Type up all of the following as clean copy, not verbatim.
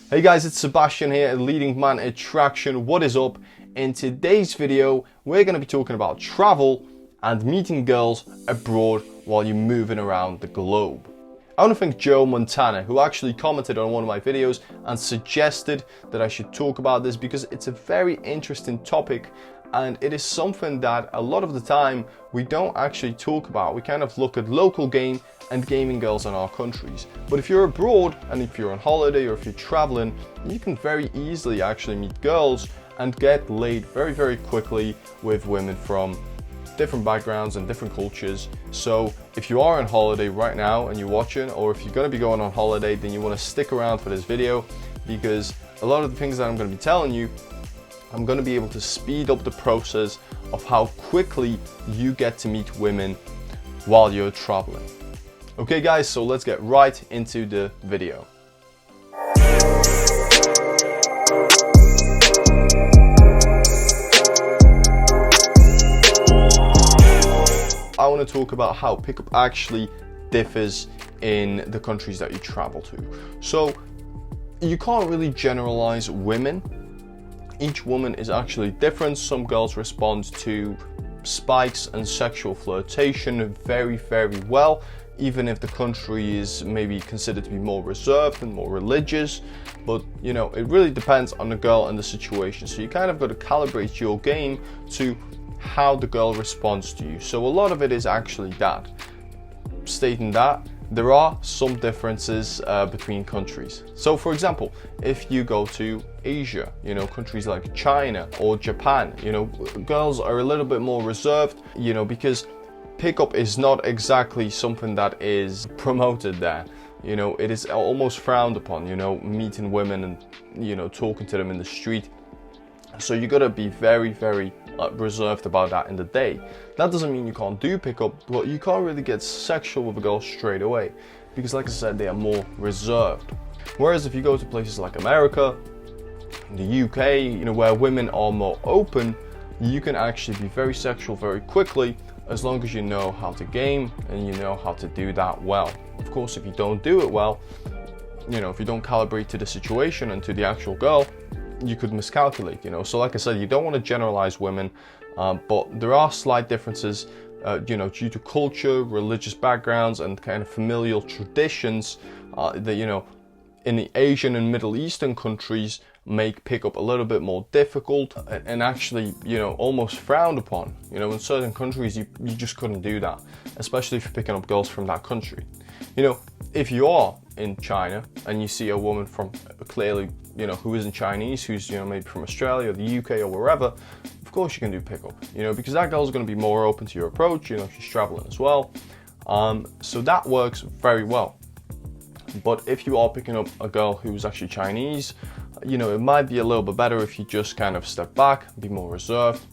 Hey guys, it's Sebastian here at Leading Man Attraction. What is up? In today's video, we're going to be talking about travel and meeting girls abroad while you're moving around the globe. I want to thank Joe Montana, who actually commented on one of my videos and suggested that I should talk about this because it's a very interesting topic and it is something that a lot of the time we don't actually talk about. We kind of look at local game and gaming girls in our countries. But if you're abroad and if you're on holiday or if you're traveling, you can very easily actually meet girls and get laid very, very quickly with women from different backgrounds and different cultures. So if you are on holiday right now and you're watching, or if you're going to be going on holiday, then you want to stick around for this video because a lot of the things that I'm going to be telling you, I'm going to be able to speed up the process of how quickly you get to meet women while you're traveling. Okay guys, so let's get right into the video. I want to talk about how pickup actually differs in the countries that you travel to. So you can't really generalize women. Each woman is actually different. Some girls respond to spikes and sexual flirtation very, very well, even if the country is maybe considered to be more reserved and more religious. But you know, it really depends on the girl and the situation. So you kind of got to calibrate your game to how the girl responds to you. So a lot of it is actually that. Stating that, there are some differences between countries. So for example, if you go to Asia, you know, countries like China or Japan, you know, girls are a little bit more reserved, you know, because pickup is not exactly something that is promoted there. You know, it is almost frowned upon, you know, meeting women and, you know, talking to them in the street. So you gotta be very, very reserved about that in the day. That doesn't mean you can't do pickup, but you can't really get sexual with a girl straight away because, like I said, they are more reserved. Whereas if you go to places like America, the UK, you know, where women are more open, you can actually be very sexual very quickly as long as you know how to game and you know how to do that well. Of course, if you don't do it well, you know, if you don't calibrate to the situation and to the actual girl, you could miscalculate, you know. So like I said, you don't want to generalize women, but there are slight differences, you know, due to culture, religious backgrounds, and kind of familial traditions that, you know, in the Asian and Middle Eastern countries make pickup a little bit more difficult and actually, you know, almost frowned upon. You know, in certain countries, you just couldn't do that, especially if you're picking up girls from that country. You know, if you are in China and you see a woman from clearly, you know, who isn't Chinese, who's, you know, maybe from Australia or the UK or wherever, of course you can do pickup, you know, because that girl's going to be more open to your approach, you know, she's traveling as well. So that works very well. But if you are picking up a girl who's actually Chinese, you know, it might be a little bit better if you just kind of step back, be more reserved,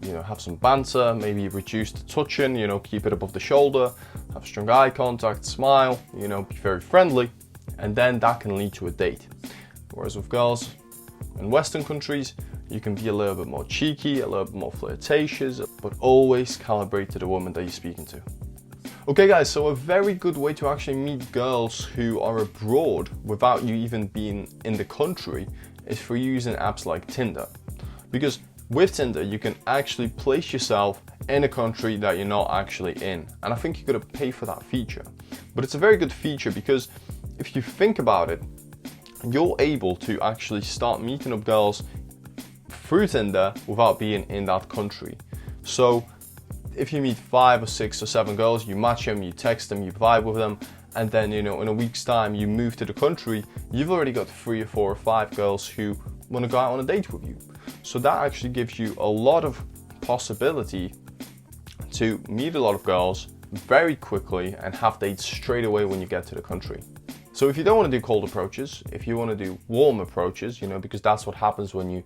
you know, have some banter, maybe reduce the touching, you know, keep it above the shoulder, have strong eye contact, smile, you know, be very friendly, and then that can lead to a date. Whereas with girls in Western countries, you can be a little bit more cheeky, a little bit more flirtatious, but always calibrate to the woman that you're speaking to. Okay guys, so a very good way to actually meet girls who are abroad without you even being in the country is for using apps like Tinder. Because with Tinder, you can actually place yourself in a country that you're not actually in. And I think you're gonna pay for that feature. But it's a very good feature because if you think about it, you're able to actually start meeting up girls through Tinder without being in that country. So if you meet 5 or 6 or 7 girls, you match them, you text them, you vibe with them, and then, you know, in a week's time you move to the country, you've already got 3 or 4 or 5 girls who want to go out on a date with you. So that actually gives you a lot of possibility to meet a lot of girls very quickly and have dates straight away when you get to the country. So if you don't want to do cold approaches, if you want to do warm approaches, you know, because that's what happens when you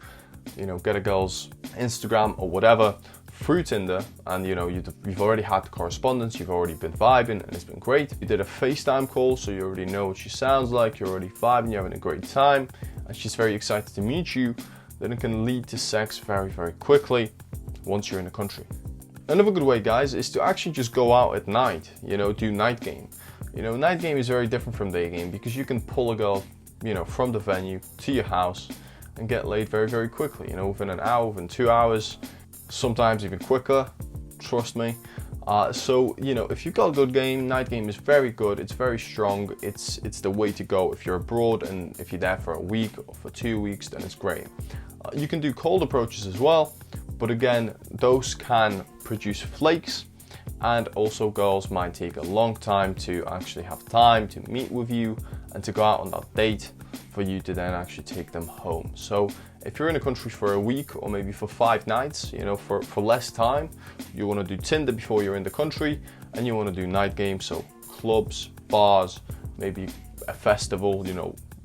know, get a girl's Instagram or whatever through Tinder, and you know, you've already had the correspondence, you've already been vibing, and it's been great. You did a FaceTime call, so you already know what she sounds like, you're already vibing, you're having a great time, and she's very excited to meet you. Then it can lead to sex very, very quickly once you're in the country. Another good way, guys, is to actually just go out at night, you know, do night game. You know, night game is very different from day game because you can pull a girl from the venue to your house and get laid very, very quickly, within an hour, within 2 hours, sometimes even quicker, trust me. So if you've got a good game, night game is very good, it's very strong, it's the way to go. If you're abroad and if you're there for a week or for 2 weeks, then it's great. You can do cold approaches as well, but again, those can produce flakes, and also girls might take a long time to actually have time to meet with you and to go out on that date for you to then actually take them home. So if you're in a country for a week or maybe for 5 nights, for less time, you want to do Tinder before you're in the country, and you want to do night games, so clubs, bars, maybe a festival,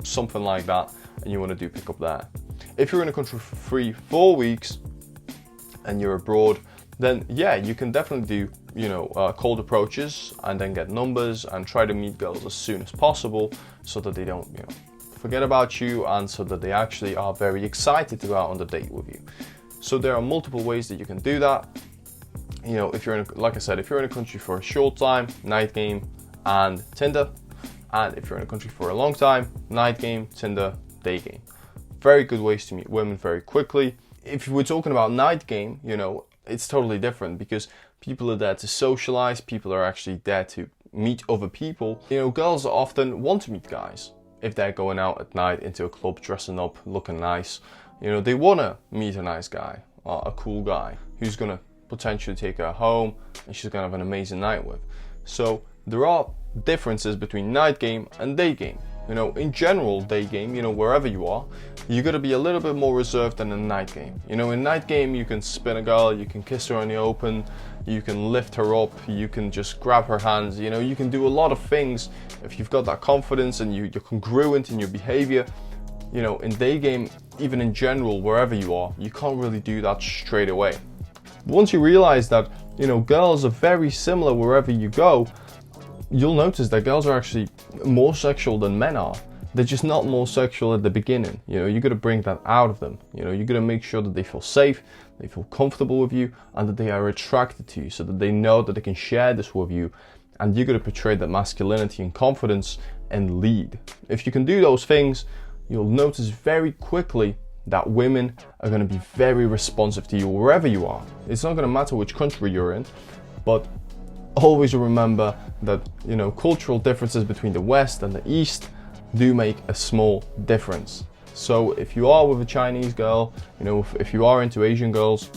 something like that, and you want to do pickup there. If you're in a country for 3-4 weeks and you're abroad, then yeah, you can definitely do cold approaches and then get numbers and try to meet girls as soon as possible, so that they don't forget about you, and so that they actually are very excited to go out on the date with you. So there are multiple ways that you can do that. If you're like I said, if you're in a country for a short time, night game and Tinder, and if you're in a country for a long time, night game, Tinder, day game. Very good ways to meet women very quickly. If we're talking about night game, it's totally different, because people are there to socialize, people are actually there to meet other people. Girls often want to meet guys if they're going out at night into a club, dressing up, looking nice. They want to meet a nice guy, a cool guy who's going to potentially take her home and she's going to have an amazing night with. So there are differences between night game and day game. In general, day game, wherever you are, you got to be a little bit more reserved than a night game. In night game, you can spin a girl, you can kiss her on the open, you can lift her up, you can just grab her hands, you can do a lot of things if you've got that confidence and you're congruent in your behavior. In day game, even in general, wherever you are, you can't really do that straight away. Once you realize that, girls are very similar wherever you go, you'll notice that girls are actually more sexual than men are. They're just not more sexual at the beginning. You got to bring that out of them. You got to make sure that they feel safe, they feel comfortable with you, and that they are attracted to you, so that they know that they can share this with you. And you got to portray that masculinity and confidence and lead. If you can do those things, you'll notice very quickly that women are going to be very responsive to you wherever you are. It's not going to matter which country you're in, but always remember that cultural differences between the West and the East do make a small difference. So if you are with a Chinese girl, if you are into Asian girls,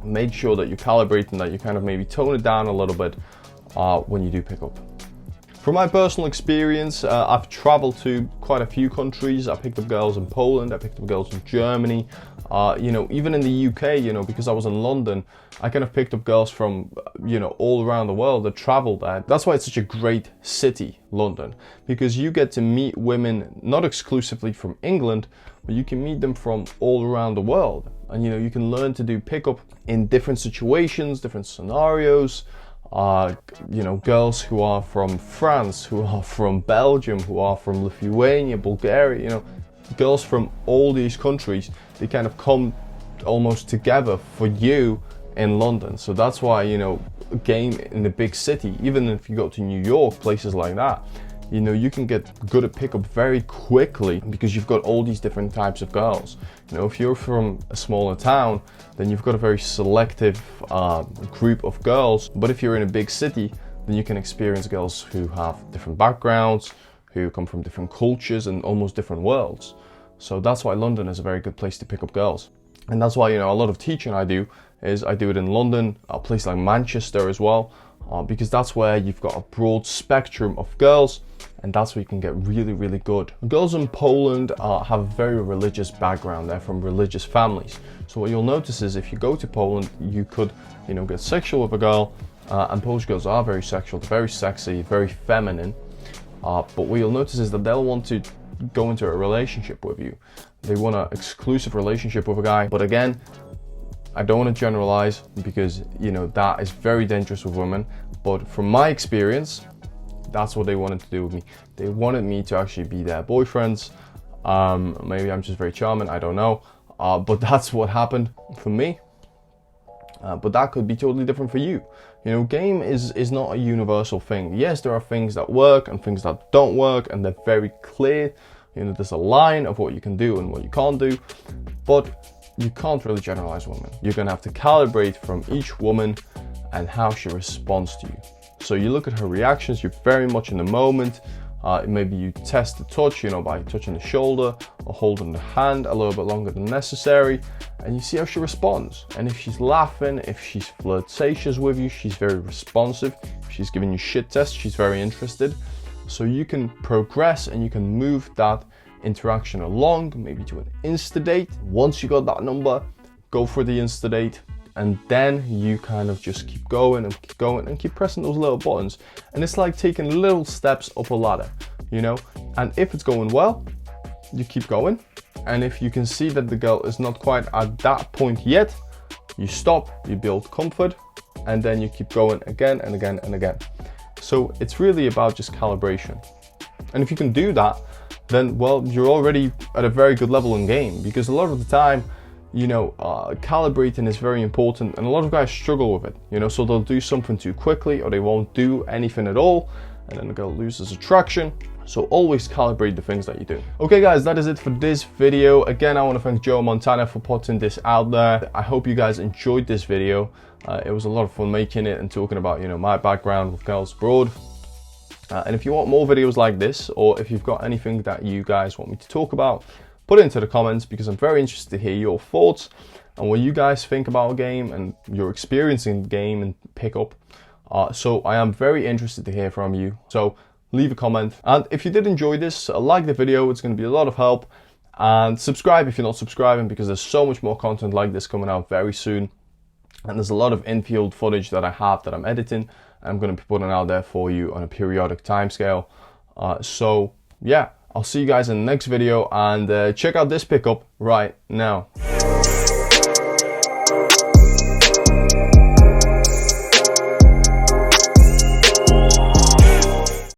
make sure that you calibrate and that you kind of maybe tone it down a little bit when you do pick up. From my personal experience, I've traveled to quite a few countries. I picked up girls in Poland, I picked up girls in Germany, even in the UK, because I was in London, I kind of picked up girls from, all around the world that traveled there. That's why it's such a great city, London, because you get to meet women not exclusively from England, but you can meet them from all around the world. And, you can learn to do pickup in different situations, different scenarios. Girls who are from France, who are from Belgium, who are from Lithuania, Bulgaria, girls from all these countries, they kind of come almost together for you in London. So that's why, game in the big city, even if you go to New York, places like that, you can get good at pickup very quickly because you've got all these different types of girls. If you're from a smaller town, then you've got a very selective group of girls. But if you're in a big city, then you can experience girls who have different backgrounds, who come from different cultures and almost different worlds. So that's why London is a very good place to pick up girls. And that's why, a lot of teaching I do it in London, a place like Manchester as well, because that's where you've got a broad spectrum of girls, and that's where you can get really, really good. Girls in Poland have a very religious background. They're from religious families. So what you'll notice is if you go to Poland, you could, get sexual with a girl, and Polish girls are very sexual, they're very sexy, very feminine. But what you'll notice is that they'll want to go into a relationship with you. They want an exclusive relationship with a guy. But again, I don't want to generalize because, that is very dangerous with women. But from my experience, that's what they wanted to do with me. They wanted me to actually be their boyfriends. Maybe I'm just very charming, I don't know. But that's what happened for me. But that could be totally different for you. Game is not a universal thing. Yes, there are things that work and things that don't work, and they're very clear. You know, there's a line of what you can do and what you can't do, but you can't really generalize women. You're gonna have to calibrate from each woman and how she responds to you. So you look at her reactions, you're very much in the moment. Maybe you test the touch, you know, by touching the shoulder or holding the hand a little bit longer than necessary, and you see how she responds. And if she's laughing, if she's flirtatious with you, she's very responsive. If she's giving you shit tests, she's very interested. So you can progress and you can move that interaction along, maybe to an Insta date. Once you got that number, go for the Insta date. And then you kind of just keep going and keep pressing those little buttons. And it's like taking little steps up a ladder, you know? And if it's going well, you keep going. And if you can see that the girl is not quite at that point yet, you stop, you build comfort, and then you keep going again and again and again. So it's really about just calibration. And if you can do that, then, well, you're already at a very good level in game, because a lot of the time, you know, calibrating is very important, and a lot of guys struggle with it, you know, so they'll do something too quickly or they won't do anything at all, and then the girl loses attraction. So always calibrate the things that you do. Okay guys, that is it for this video. Again, I want to thank Joe Montana for putting this out there. I hope you guys enjoyed this video. It was a lot of fun making it and talking about, you know, my background with girls abroad. And if you want more videos like this, or if you've got anything that you guys want me to talk about, put it into the comments, because I'm very interested to hear your thoughts and what you guys think about a game and your experience in the game and pickup. So I am very interested to hear from you. So leave a comment. And if you did enjoy this, like the video, it's going to be a lot of help. And subscribe if you're not subscribing, because there's so much more content like this coming out very soon. And there's a lot of in-field footage that I have that I'm editing. I'm going to be putting out there for you on a periodic timescale. So yeah. I'll see you guys in the next video, and check out this pickup right now.